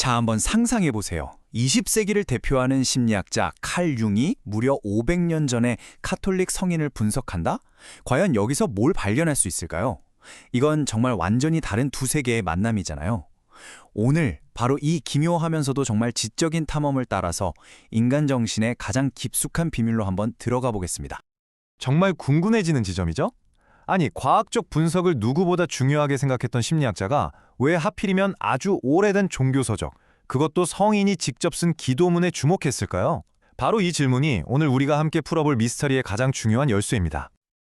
자, 한번 상상해 보세요. 20세기를 대표하는 심리학자 칼 융이 무려 500년 전에 카톨릭 성인을 분석한다? 과연 여기서 뭘 발견할 수 있을까요? 이건 정말 완전히 다른 두 세계의 만남이잖아요. 오늘 바로 이 기묘하면서도 정말 지적인 탐험을 따라서 인간 정신의 가장 깊숙한 비밀로 한번 들어가 보겠습니다. 정말 궁금해지는 지점이죠? 아니, 과학적 분석을 누구보다 중요하게 생각했던 심리학자가 왜 하필이면 아주 오래된 종교서적, 그것도 성인이 직접 쓴 기도문에 주목했을까요? 바로 이 질문이 오늘 우리가 함께 풀어볼 미스터리의 가장 중요한 열쇠입니다.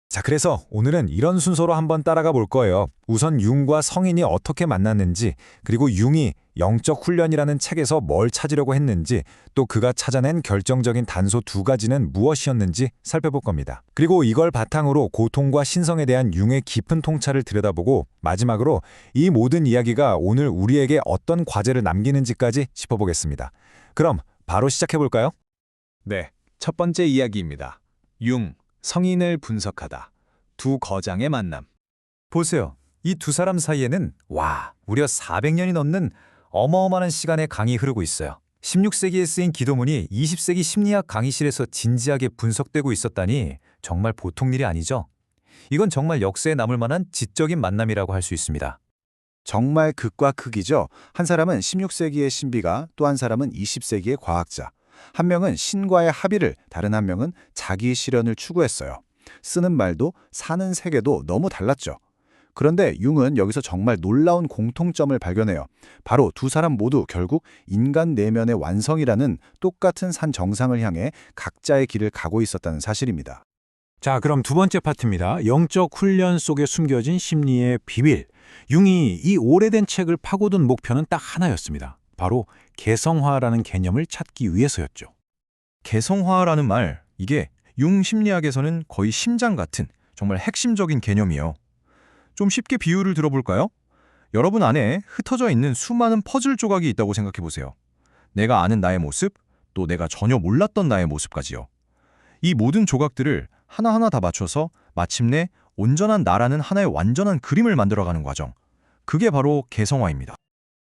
자, 그래서 오늘은 이런 순서로 한번 따라가 볼 거예요. 우선 융과 성인이 어떻게 만났는지, 그리고 융이 영적 훈련이라는 책에서 뭘 찾으려고 했는지, 또 그가 찾아낸 결정적인 단서 두 가지는 무엇이었는지 살펴볼 겁니다. 그리고 이걸 바탕으로 고통과 신성에 대한 융의 깊은 통찰을 들여다보고 마지막으로 이 모든 이야기가 오늘 우리에게 어떤 과제를 남기는지까지 짚어보겠습니다. 그럼 바로 시작해볼까요? 네, 첫 번째 이야기입니다. 융, 성인을 분석하다. 두 거장의 만남. 보세요. 이 두 사람 사이에는 무려 400년이 넘는 어마어마한 시간의 강이 흐르고 있어요. 16세기에 쓰인 기도문이 20세기 심리학 강의실에서 진지하게 분석되고 있었다니 정말 보통 일이 아니죠. 이건 정말 역사에 남을 만한 지적인 만남이라고 할 수 있습니다. 정말 극과 극이죠. 한 사람은 16세기의 신비가, 또 한 사람은 20세기의 과학자. 한 명은 신과의 합의를, 다른 한 명은 자기 실현을 추구했어요. 쓰는 말도 사는 세계도 너무 달랐죠. 그런데 융은 여기서 정말 놀라운 공통점을 발견해요. 바로 두 사람 모두 결국 인간 내면의 완성이라는 똑같은 산 정상을 향해 각자의 길을 가고 있었다는 사실입니다. 자, 그럼 두 번째 파트입니다. 영적 훈련 속에 숨겨진 심리의 비밀. 융이 이 오래된 책을 파고든 목표는 딱 하나였습니다. 바로 개성화라는 개념을 찾기 위해서였죠. 개성화라는 말, 이게 융 심리학에서는 거의 심장 같은 정말 핵심적인 개념이에요. 좀 쉽게 비유를 들어볼까요? 여러분 안에 흩어져 있는 수많은 퍼즐 조각이 있다고 생각해보세요. 내가 아는 나의 모습, 또 내가 전혀 몰랐던 나의 모습까지요. 이 모든 조각들을 하나하나 다 맞춰서 마침내 온전한 나라는 하나의 완전한 그림을 만들어가는 과정. 그게 바로 개성화입니다.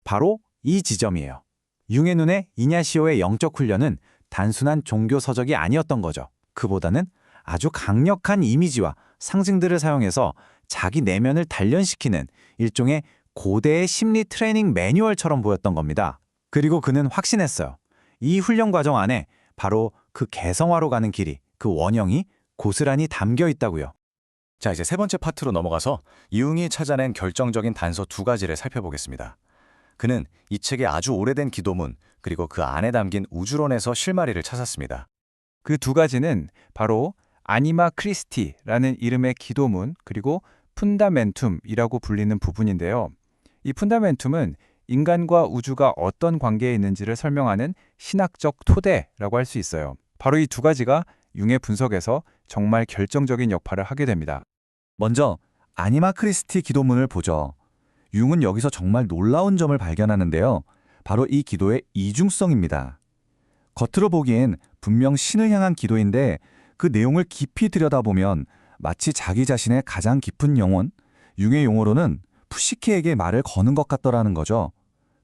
바로 이 지점이에요. 융의 눈에 이냐시오의 영적 훈련은 단순한 종교 서적이 아니었던 거죠. 그보다는 아주 강력한 이미지와 상징들을 사용해서 자기 내면을 단련시키는 일종의 고대의 심리 트레이닝 매뉴얼처럼 보였던 겁니다. 그리고 그는 확신했어요. 이 훈련 과정 안에 바로 그 개성화로 가는 길이, 그 원형이 고스란히 담겨 있다고요. 자, 이제 세 번째 파트로 넘어가서 융이 찾아낸 결정적인 단서 두 가지를 살펴보겠습니다. 그는 이 책의 아주 오래된 기도문, 그리고 그 안에 담긴 우주론에서 실마리를 찾았습니다. 그 두 가지는 바로 아니마 크리스티라는 이름의 기도문, 그리고 푼다멘툼이라고 불리는 부분인데요. 이 푼다멘툼은 인간과 우주가 어떤 관계에 있는지를 설명하는 신학적 토대라고 할 수 있어요. 바로 이 두 가지가 융의 분석에서 정말 결정적인 역할을 하게 됩니다. 먼저 아니마 크리스티 기도문을 보죠. 융은 여기서 정말 놀라운 점을 발견하는데요. 바로 이 기도의 이중성입니다. 겉으로 보기엔 분명 신을 향한 기도인데 그 내용을 깊이 들여다보면 마치 자기 자신의 가장 깊은 영혼, 융의 용어로는 푸시케에게 말을 거는 것 같더라는 거죠.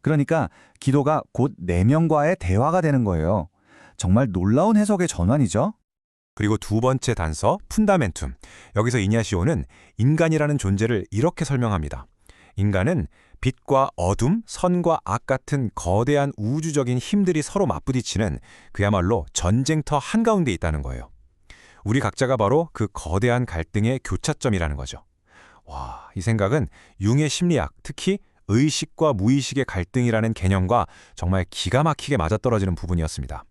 그러니까 기도가 곧 내면과의 대화가 되는 거예요. 정말 놀라운 해석의 전환이죠. 그리고 두 번째 단서, 푼다멘툼. 여기서 이냐시오는 인간이라는 존재를 이렇게 설명합니다. 인간은 빛과 어둠, 선과 악 같은 거대한 우주적인 힘들이 서로 맞부딪히는 그야말로 전쟁터 한가운데 있다는 거예요. 우리 각자가 바로 그 거대한 갈등의 교차점이라는 거죠. 이 생각은 융의 심리학, 특히 의식과 무의식의 갈등이라는 개념과 정말 기가 막히게 맞아떨어지는 부분이었습니다.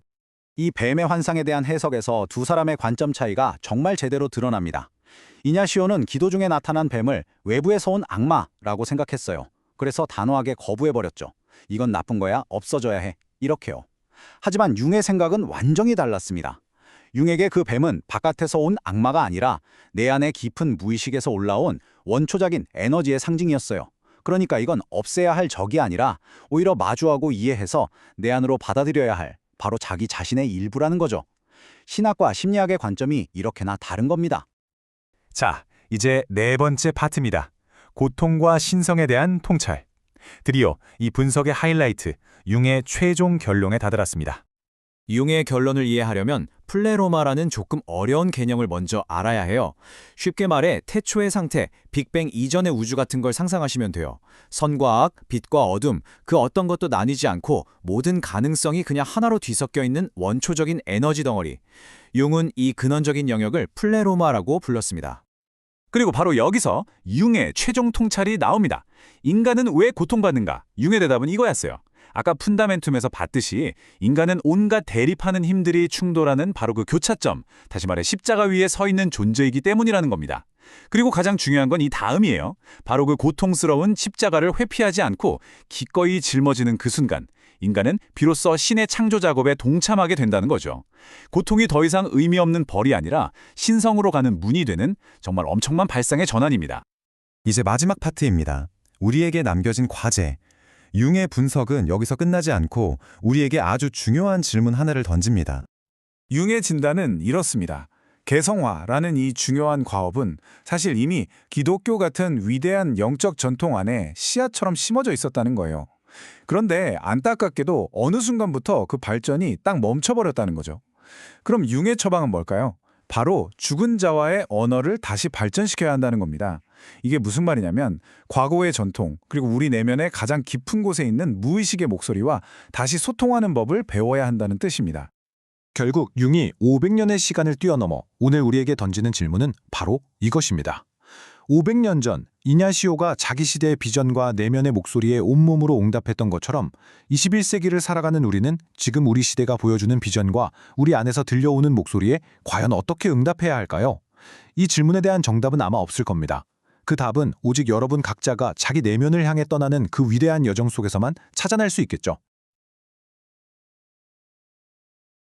이 뱀의 환상에 대한 해석에서 두 사람의 관점 차이가 정말 제대로 드러납니다. 이냐시오는 기도 중에 나타난 뱀을 외부에서 온 악마라고 생각했어요. 그래서 단호하게 거부해버렸죠. 이건 나쁜 거야, 없어져야 해. 이렇게요. 하지만 융의 생각은 완전히 달랐습니다. 융에게 그 뱀은 바깥에서 온 악마가 아니라 내 안의 깊은 무의식에서 올라온 원초적인 에너지의 상징이었어요. 그러니까 이건 없애야 할 적이 아니라 오히려 마주하고 이해해서 내 안으로 받아들여야 할 바로 자기 자신의 일부라는 거죠. 신학과 심리학의 관점이 이렇게나 다른 겁니다. 자, 이제 네 번째 파트입니다. 고통과 신성에 대한 통찰. 드디어 이 분석의 하이라이트, 융의 최종 결론에 다다랐습니다. 융의 결론을 이해하려면 플레로마라는 조금 어려운 개념을 먼저 알아야 해요. 쉽게 말해 태초의 상태, 빅뱅 이전의 우주 같은 걸 상상하시면 돼요. 선과 악, 빛과 어둠, 그 어떤 것도 나뉘지 않고 모든 가능성이 그냥 하나로 뒤섞여 있는 원초적인 에너지 덩어리. 융은 이 근원적인 영역을 플레로마라고 불렀습니다. 그리고 바로 여기서 융의 최종 통찰이 나옵니다. 인간은 왜 고통받는가? 융의 대답은 이거였어요. 아까 푼다멘툼에서 봤듯이 인간은 온갖 대립하는 힘들이 충돌하는 바로 그 교차점, 다시 말해 십자가 위에 서 있는 존재이기 때문이라는 겁니다. 그리고 가장 중요한 건 이 다음이에요. 바로 그 고통스러운 십자가를 회피하지 않고 기꺼이 짊어지는 그 순간, 인간은 비로소 신의 창조 작업에 동참하게 된다는 거죠. 고통이 더 이상 의미 없는 벌이 아니라 신성으로 가는 문이 되는 정말 엄청난 발상의 전환입니다. 이제 마지막 파트입니다. 우리에게 남겨진 과제. 융의 분석은 여기서 끝나지 않고 우리에게 아주 중요한 질문 하나를 던집니다. 융의 진단은 이렇습니다. 개성화라는 이 중요한 과업은 사실 이미 기독교 같은 위대한 영적 전통 안에 씨앗처럼 심어져 있었다는 거예요. 그런데 안타깝게도 어느 순간부터 그 발전이 딱 멈춰버렸다는 거죠. 그럼 융의 처방은 뭘까요? 바로 죽은 자와의 언어를 다시 발전시켜야 한다는 겁니다. 이게 무슨 말이냐면 과거의 전통, 그리고 우리 내면의 가장 깊은 곳에 있는 무의식의 목소리와 다시 소통하는 법을 배워야 한다는 뜻입니다. 결국 융이 500년의 시간을 뛰어넘어 오늘 우리에게 던지는 질문은 바로 이것입니다. 500년 전 이냐시오가 자기 시대의 비전과 내면의 목소리에 온몸으로 응답했던 것처럼 21세기를 살아가는 우리는 지금 우리 시대가 보여주는 비전과 우리 안에서 들려오는 목소리에 과연 어떻게 응답해야 할까요? 이 질문에 대한 정답은 아마 없을 겁니다. 그 답은 오직 여러분 각자가 자기 내면을 향해 떠나는 그 위대한 여정 속에서만 찾아낼 수 있겠죠.